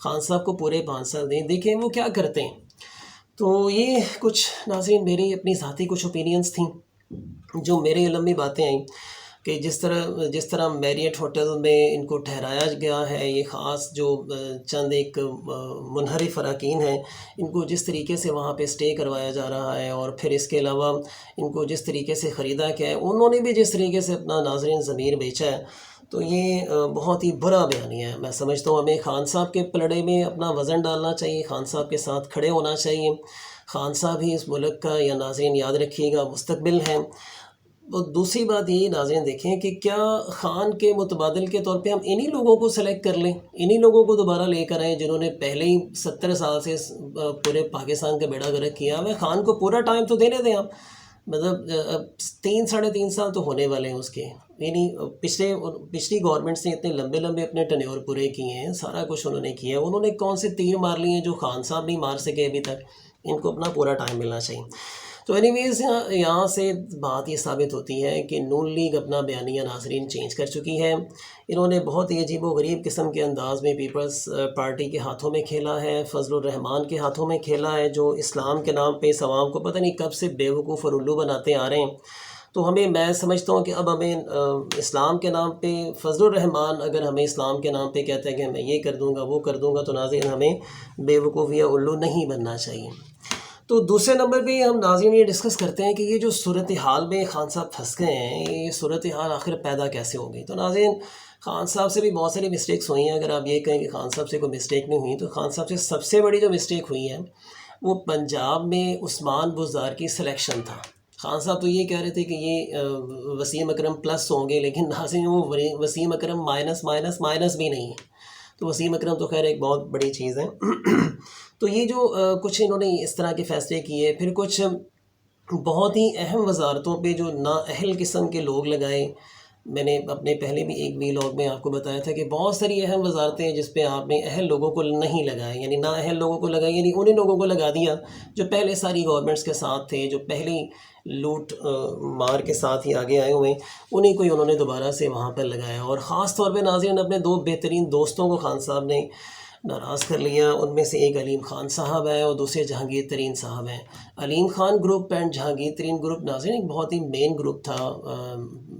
خان صاحب کو پورے 5 سال دیں، دیکھیں وہ کیا کرتے ہیں۔ تو یہ کچھ ناظرین میری اپنی ذاتی کچھ اوپینینس تھیں جو میرے علم میں باتیں آئیں کہ جس طرح میریٹ ہوٹل میں ان کو ٹھہرایا گیا ہے، یہ خاص جو چند ایک منحرف اراکین ہیں، ان کو جس طریقے سے وہاں پہ سٹے کروایا جا رہا ہے، اور پھر اس کے علاوہ ان کو جس طریقے سے خریدا کیا ہے، انہوں نے بھی جس طریقے سے اپنا ناظرین ضمیر بیچا ہے، تو یہ بہت ہی برا بیانیہ ہے۔ میں سمجھتا ہوں ہمیں خان صاحب کے پلڑے میں اپنا وزن ڈالنا چاہیے، خان صاحب کے ساتھ کھڑے ہونا چاہیے۔ خان صاحب ہی اس ملک کا، یا ناظرین یاد رکھیے گا، مستقبل ہیں۔ اور دوسری بات یہ ناظرین دیکھیں کہ کیا خان کے متبادل کے طور پہ ہم انہی لوگوں کو سلیکٹ کر لیں، انہی لوگوں کو دوبارہ لے کر آئیں جنہوں نے پہلے ہی 70 سال سے پورے پاکستان کا بیڑا گرک کیا ہوا ہے۔ خان کو پورا ٹائم تو دینے دیں آپ، مطلب 3 ساڑھے 3 سال تو ہونے والے ہیں اس کے، یعنی پچھلی گورنمنٹس نے اتنے لمبے لمبے اپنے ٹنیور پورے کیے ہیں، سارا کچھ انہوں نے کیا ہے، انہوں نے کون سے تیر مار لیے ہیں جو خان صاحب نہیں مار سکے ابھی تک۔ ان کو اپنا پورا ٹائم ملنا چاہیے۔ تو اینی ویز یہاں سے بات یہ ثابت ہوتی ہے کہ نون لیگ اپنا بیانیہ ناظرین چینج کر چکی ہے۔ انہوں نے بہت ہی عجیب و غریب قسم کے انداز میں پیپلز پارٹی کے ہاتھوں میں کھیلا ہے، فضل الرحمان کے ہاتھوں میں کھیلا ہے، جو اسلام کے نام پہ اس عوام کو پتہ نہیں کب سے بیوقوف اور الو بناتے آ رہے ہیں۔ تو میں سمجھتا ہوں کہ اب ہمیں اسلام کے نام پہ فضل الرحمان اگر ہمیں اسلام کے نام پہ کہتا ہے کہ میں یہ کر دوں گا وہ کر دوں گا، تو ناظرین ہمیں بیوقوف یا الو نہیں بننا چاہیے۔ تو دوسرے نمبر پہ ہم ناظرین یہ ڈسکس کرتے ہیں کہ یہ جو صورتحال میں خان صاحب پھنس گئے ہیں، یہ صورتحال آخر پیدا کیسے ہو گئی۔ تو ناظرین خان صاحب سے بھی بہت ساری مسٹیکس ہوئی ہیں۔ اگر آپ یہ کہیں کہ خان صاحب سے کوئی مسٹیک نہیں ہوئی، تو خان صاحب سے سب سے بڑی جو مسٹیک ہوئی ہے وہ پنجاب میں عثمان بزدار کی سلیکشن تھا۔ خان صاحب تو یہ کہہ رہے تھے کہ یہ وسیم اکرم پلس ہوں گے، لیکن ناظرین وہ وسیم اکرم مائنس مائنس مائنس بھی نہیں ہے۔ تو وسیم اکرم تو خیر ایک بہت بڑی چیز ہے۔ تو یہ جو کچھ انہوں نے اس طرح کے فیصلے کیے، پھر کچھ بہت ہی اہم وزارتوں پہ جو نااہل قسم کے لوگ لگائے۔ میں نے اپنے پہلے بھی ایک ویلاگ میں آپ کو بتایا تھا کہ بہت ساری اہم وزارتیں ہیں جس پہ آپ نے اہل لوگوں کو نہیں لگائے، یعنی نااہل لوگوں کو لگائے، یعنی انہیں لوگوں کو لگا دیا جو پہلے ساری گورنمنٹس کے ساتھ تھے، جو پہلے لوٹ مار کے ساتھ ہی آگے آئے ہوئے ہیں، انہیں کوئی انہوں نے دوبارہ سے وہاں پر لگایا۔ اور خاص طور پہ ناظرین اپنے 2 بہترین دوستوں کو خان صاحب نے ناراض کر لیا۔ ان میں سے ایک علیم خان صاحب ہے اور دوسرے جہانگیر ترین صاحب ہیں۔ Aleem Khan group and Jahangir Tareen group ناظرین ایک بہت ہی مین گروپ تھا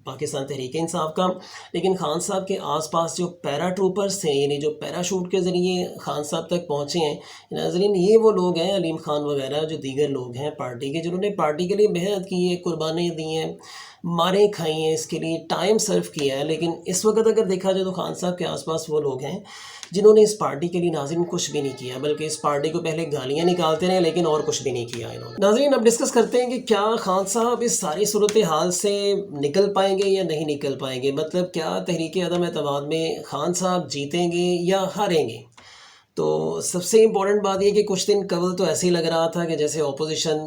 پاکستان تحریک انصاف کا، لیکن خان صاحب کے آس پاس جو پیرا ٹروپرز تھے، یعنی جو پیراشوٹ کے ذریعے خان صاحب تک پہنچے ہیں ناظرین، یہ وہ لوگ ہیں علیم خان وغیرہ، جو دیگر لوگ ہیں پارٹی کے، جنہوں نے پارٹی کے لیے محنت کی ہے، قربانیاں دی ہیں، ماریں کھائی ہیں، اس کے لیے ٹائم سرو کیا ہے۔ لیکن اس وقت اگر دیکھا جائے تو خان صاحب کے آس پاس وہ لوگ ہیں جنہوں نے اس پارٹی کے لیے ناظرین کچھ بھی نہیں کیا، بلکہ اس پارٹی کو پہلے گالیاں نکالتے رہے لیکن اور کچھ بھی نہیں کیا انہوں نے۔ ناظرین اب ڈسکس کرتے ہیں کہ کیا خان صاحب اس ساری صورتحال سے نکل پائیں گے یا نہیں نکل پائیں گے، مطلب کیا تحریک عدم اعتماد میں خان صاحب جیتیں گے یا ہاریں گے۔ تو سب سے امپورٹنٹ بات یہ کہ کچھ دن قبل تو ایسے ہی لگ رہا تھا کہ جیسے اپوزیشن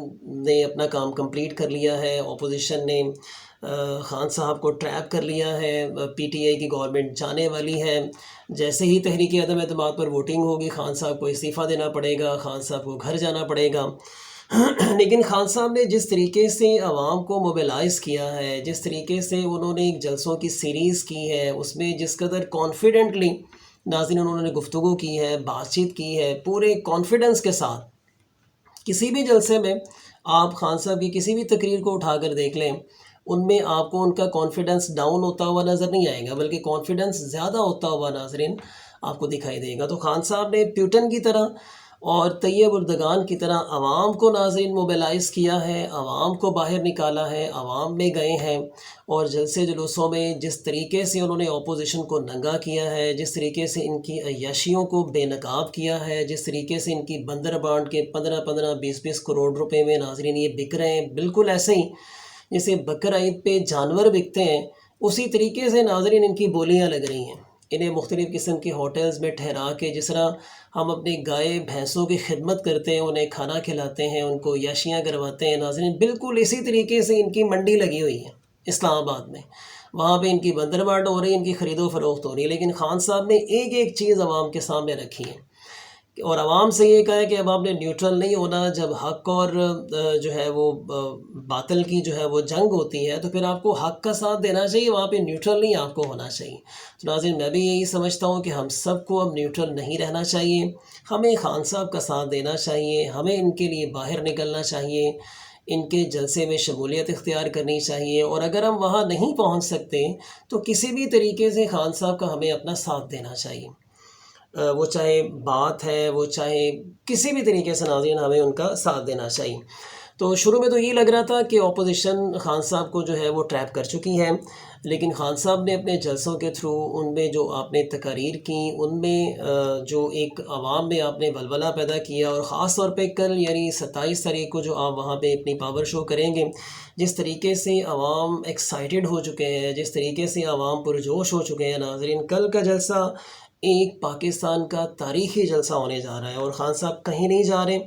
نے اپنا کام کمپلیٹ کر لیا ہے، اپوزیشن نے خان صاحب کو ٹریپ کر لیا ہے، پی ٹی آئی کی گورنمنٹ جانے والی ہے، جیسے ہی تحریک عدم اعتماد پر ووٹنگ ہوگی خان صاحب کو استعفیٰ دینا پڑے گا، خان صاحب کو گھر جانا پڑے گا۔ لیکن خان صاحب نے جس طریقے سے عوام کو موبیلائز کیا ہے، جس طریقے سے انہوں نے ایک جلسوں کی سیریز کی ہے، اس میں جس قدر کانفیڈنٹلی ناظرین انہوں نے گفتگو کی ہے، بات چیت کی ہے، پورے کانفیڈنس کے ساتھ، کسی بھی جلسے میں آپ خان صاحب کی کسی بھی تقریر کو اٹھا کر دیکھ لیں، ان میں آپ کو ان کا کانفیڈنس ڈاؤن ہوتا ہوا نظر نہیں آئے گا، بلکہ کانفیڈنس زیادہ ہوتا ہوا ناظرین آپ کو دکھائی دے گا۔ تو خان صاحب نے پیوٹن کی طرح اور طیب اردگان کی طرح عوام کو ناظرین موبیلائز کیا ہے، عوام کو باہر نکالا ہے، عوام میں گئے ہیں، اور جلسے جلوسوں میں جس طریقے سے انہوں نے اپوزیشن کو ننگا کیا ہے، جس طریقے سے ان کی عیاشیوں کو بے نقاب کیا ہے، جس طریقے سے ان کی بندر بانٹ کے 15 20 کروڑ روپے میں ناظرین یہ بک رہے ہیں، بالکل ایسے ہی جیسے بقر عید پہ جانور بکتے ہیں، اسی طریقے سے ناظرین ان کی بولیاں لگ رہی ہیں۔ انہیں مختلف قسم کے ہوٹلز میں ٹھہرا کے، جس طرح ہم اپنے گائے بھینسوں کی خدمت کرتے ہیں، انہیں کھانا کھلاتے ہیں، ان کو عیاشیاں کرواتے ہیں ناظرین، بالکل اسی طریقے سے ان کی منڈی لگی ہوئی ہے اسلام آباد میں، وہاں پہ ان کی بندر بانٹ ہو رہی ہے، ان کی خرید و فروخت ہو رہی ہے۔ لیکن خان صاحب نے ایک ایک چیز عوام کے سامنے رکھی ہے اور عوام سے یہ کہا ہے کہ اب آپ نے نیوٹرل نہیں ہونا، جب حق اور جو ہے وہ باطل کی جو ہے وہ جنگ ہوتی ہے تو پھر آپ کو حق کا ساتھ دینا چاہیے، وہاں پہ نیوٹرل نہیں آپ کو ہونا چاہیے۔ تو ناظرین میں بھی یہی سمجھتا ہوں کہ ہم سب کو اب نیوٹرل نہیں رہنا چاہیے، ہمیں خان صاحب کا ساتھ دینا چاہیے، ہمیں ان کے لیے باہر نکلنا چاہیے، ان کے جلسے میں شمولیت اختیار کرنی چاہیے، اور اگر ہم وہاں نہیں پہنچ سکتے تو کسی بھی طریقے سے خان صاحب کا ہمیں اپنا ساتھ دینا چاہیے، وہ چاہے بات ہے، وہ چاہے کسی بھی طریقے سے ناظرین ہمیں ان کا ساتھ دینا چاہیے۔ تو شروع میں تو یہ لگ رہا تھا کہ اپوزیشن خان صاحب کو جو ہے وہ ٹریپ کر چکی ہے، لیکن خان صاحب نے اپنے جلسوں کے تھرو ان میں جو آپ نے تقاریر کی، ان میں جو ایک عوام میں آپ نے ولولہ پیدا کیا، اور خاص طور پہ کل یعنی 27 تاریخ کو جو آپ وہاں پہ اپنی پاور شو کریں گے، جس طریقے سے عوام ایکسائٹڈ ہو چکے ہیں، جس طریقے سے عوام پرجوش ہو چکے ہیں ناظرین، کل کا جلسہ ایک پاکستان کا تاریخی جلسہ ہونے جا رہا ہے، اور خان صاحب کہیں نہیں جا رہے۔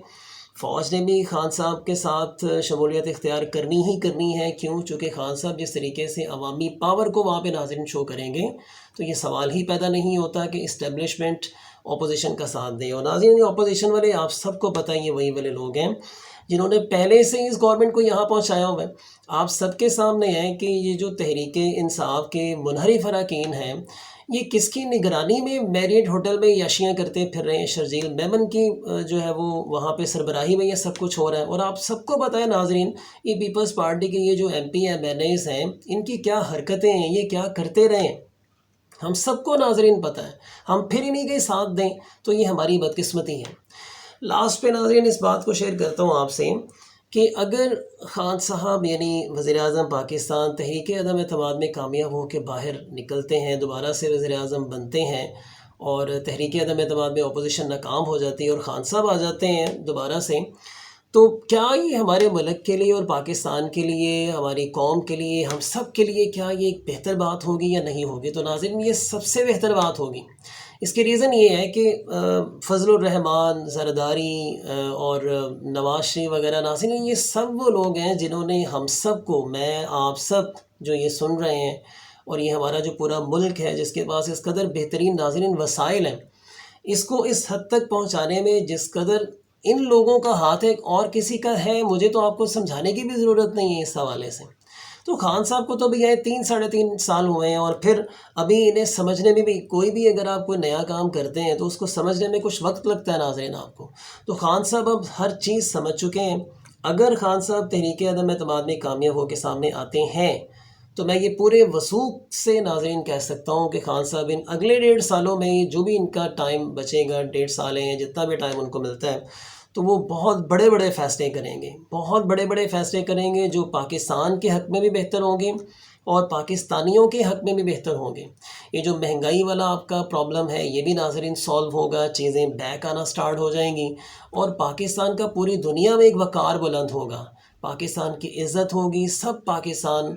فوج نے بھی خان صاحب کے ساتھ شمولیت اختیار کرنی ہی کرنی ہے، کیوں؟ چونکہ خان صاحب جس طریقے سے عوامی پاور کو وہاں پہ ناظرین شو کریں گے تو یہ سوال ہی پیدا نہیں ہوتا کہ اسٹیبلشمنٹ اپوزیشن کا ساتھ دے۔ اور ناظرین یہ اپوزیشن والے آپ سب کو پتہ ہے، یہ وہی والے لوگ ہیں جنہوں نے پہلے سے اس گورنمنٹ کو یہاں پہنچایا ہوا ہے۔ آپ سب کے سامنے ہے کہ یہ جو تحریک انصاف کے منحرف اراکین ہیں، یہ کس کی نگرانی میں میریٹ ہوٹل میں یاشیاں کرتے پھر رہے ہیں، شرجیل میمن کی جو ہے وہ وہاں پہ سربراہی میں یہ سب کچھ ہو رہا ہے۔ اور آپ سب کو پتہ ہے ناظرین، یہ پیپلز پارٹی کے یہ جو M P M N As ہیں، ان کی کیا حرکتیں ہیں، یہ کیا کرتے رہے ہیں، ہم سب کو ناظرین پتہ ہے۔ ہم پھر انہیں کے ساتھ دیں تو یہ ہماری بدقسمتی ہے۔ لاسٹ پہ ناظرین اس بات کو شیئر کرتا ہوں آپ سے کہ اگر خان صاحب یعنی وزیر اعظم پاکستان تحریک عدم اعتماد میں کامیاب ہو کے باہر نکلتے ہیں، دوبارہ سے وزیر اعظم بنتے ہیں، اور تحریک عدم اعتماد میں اپوزیشن ناکام ہو جاتی ہے اور خان صاحب آ جاتے ہیں دوبارہ سے، تو کیا یہ ہمارے ملک کے لیے اور پاکستان کے لیے، ہماری قوم کے لیے، ہم سب کے لیے کیا یہ ایک بہتر بات ہوگی یا نہیں ہوگی؟ تو ناظرین یہ سب سے بہتر بات ہوگی۔ اس کے ریزن یہ ہے کہ فضل الرحمان زرداری اور نواز شریف وغیرہ ناظرین، یہ سب وہ لوگ ہیں جنہوں نے ہم سب کو، میں آپ سب جو یہ سن رہے ہیں، اور یہ ہمارا جو پورا ملک ہے جس کے پاس اس قدر بہترین ناظرین وسائل ہیں، اس کو اس حد تک پہنچانے میں جس قدر ان لوگوں کا ہاتھ ہے اور کسی کا ہے، مجھے تو آپ کو سمجھانے کی بھی ضرورت نہیں ہے اس حوالے سے۔ تو خان صاحب کو تو بھی ہے 3 ساڑھے 3 سال ہوئے ہیں، اور پھر ابھی انہیں سمجھنے میں بھی، کوئی بھی اگر آپ کوئی نیا کام کرتے ہیں تو اس کو سمجھنے میں کچھ وقت لگتا ہے ناظرین آپ کو۔ تو خان صاحب اب ہر چیز سمجھ چکے ہیں۔ اگر خان صاحب تحریک عدم اعتماد میں کامیاب ہو کے سامنے آتے ہیں تو میں یہ پورے وثوق سے ناظرین کہہ سکتا ہوں کہ خان صاحب ان اگلے 1.5 سالوں میں جو بھی ان کا ٹائم بچے گا، 1.5 سال ہیں، جتنا بھی ٹائم ان کو ملتا ہے، تو وہ بہت بڑے بڑے فیصلے کریں گے، بہت بڑے بڑے فیصلے کریں گے جو پاکستان کے حق میں بھی بہتر ہوں گے اور پاکستانیوں کے حق میں بھی بہتر ہوں گے۔ یہ جو مہنگائی والا آپ کا پرابلم ہے، یہ بھی ناظرین سولو ہوگا، چیزیں بیک آنا سٹارٹ ہو جائیں گی، اور پاکستان کا پوری دنیا میں ایک وقار بلند ہوگا، پاکستان کی عزت ہوگی، سب پاکستان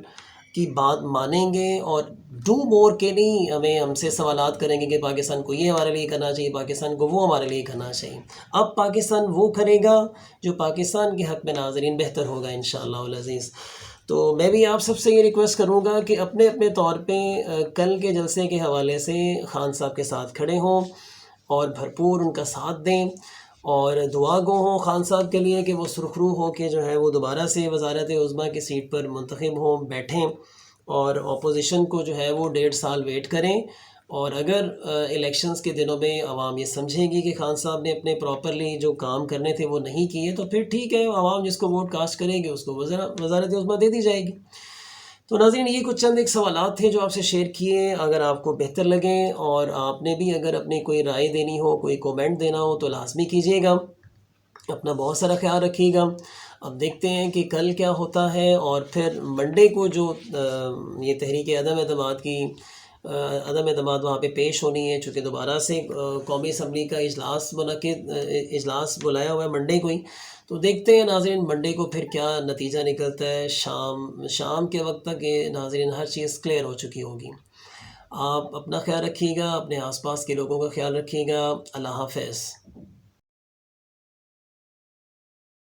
کی بات مانیں گے، اور ڈو مور کے نہیں ہم سے سوالات کریں گے کہ پاکستان کو یہ ہمارے لیے کرنا چاہیے، پاکستان کو وہ ہمارے لیے کرنا چاہیے۔ اب پاکستان وہ کرے گا جو پاکستان کے حق میں ناظرین بہتر ہوگا انشاءاللہ العزیز۔ تو میں بھی آپ سب سے یہ ریکویسٹ کروں گا کہ اپنے اپنے طور پہ کل کے جلسے کے حوالے سے خان صاحب کے ساتھ کھڑے ہوں اور بھرپور ان کا ساتھ دیں، اور دعا گو ہوں خان صاحب کے لیے کہ وہ سرخرو ہو کے جو ہے وہ دوبارہ سے وزارت عظمیٰ کی سیٹ پر منتخب ہوں، بیٹھیں، اور اپوزیشن کو جو ہے وہ 1.5 سال ویٹ کریں۔ اور اگر الیکشنز کے دنوں میں عوام یہ سمجھے گی کہ خان صاحب نے اپنے پراپرلی جو کام کرنے تھے وہ نہیں کیے، تو پھر ٹھیک ہے، عوام جس کو ووٹ کاسٹ کرے گی اس کو وزارت عظمیٰ دے دی جائے گی۔ تو ناظرین یہ کچھ چند ایک سوالات تھے جو آپ سے شیئر کیے، اگر آپ کو بہتر لگیں اور آپ نے بھی اگر اپنی کوئی رائے دینی ہو، کوئی کومنٹ دینا ہو تو لازمی کیجیے گا۔ اپنا بہت سارا خیال رکھیے گا۔ اب دیکھتے ہیں کہ کل کیا ہوتا ہے، اور پھر منڈے کو جو یہ تحریک عدم اعتماد کی عدم اعتماد وہاں پہ پیش ہونی ہے، چونکہ دوبارہ سے قومی اسمبلی کا اجلاس بلایا ہوا ہے منڈے کو ہی، تو دیکھتے ہیں ناظرین منڈے کو پھر کیا نتیجہ نکلتا ہے۔ شام کے وقت تک یہ ناظرین ہر چیز کلیئر ہو چکی ہوگی۔ آپ اپنا خیال رکھیے گا، اپنے آس پاس کے لوگوں کا خیال رکھیے گا۔ اللہ حافظ۔